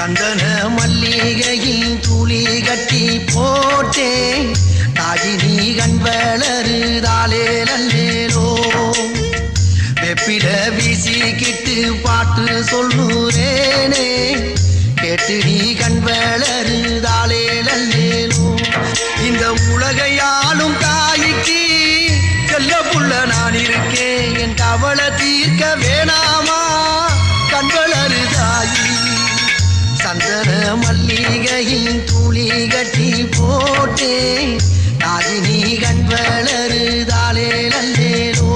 சந்தன மல்லிகையில் துளி கட்டி போட்டே தாயினி கண் வளருதாலே நல்லேலோ வெப்பில வீசிக்கிட்டு பாட்டு சொல்லுறேனே கேட்டு நீ கண் வளருதாலே நல்லேலோ இந்த உலகையாலும் தாய்க்கு செல்ல புள்ள நான் இருக்கேன் என் கவலை தீர்க்க வேணாமா கண் வளருதாயி சந்தன மல்லிகையில் துளி கட்டி போட்டே தாயினி கண் வளருதாலே நல்லேலோ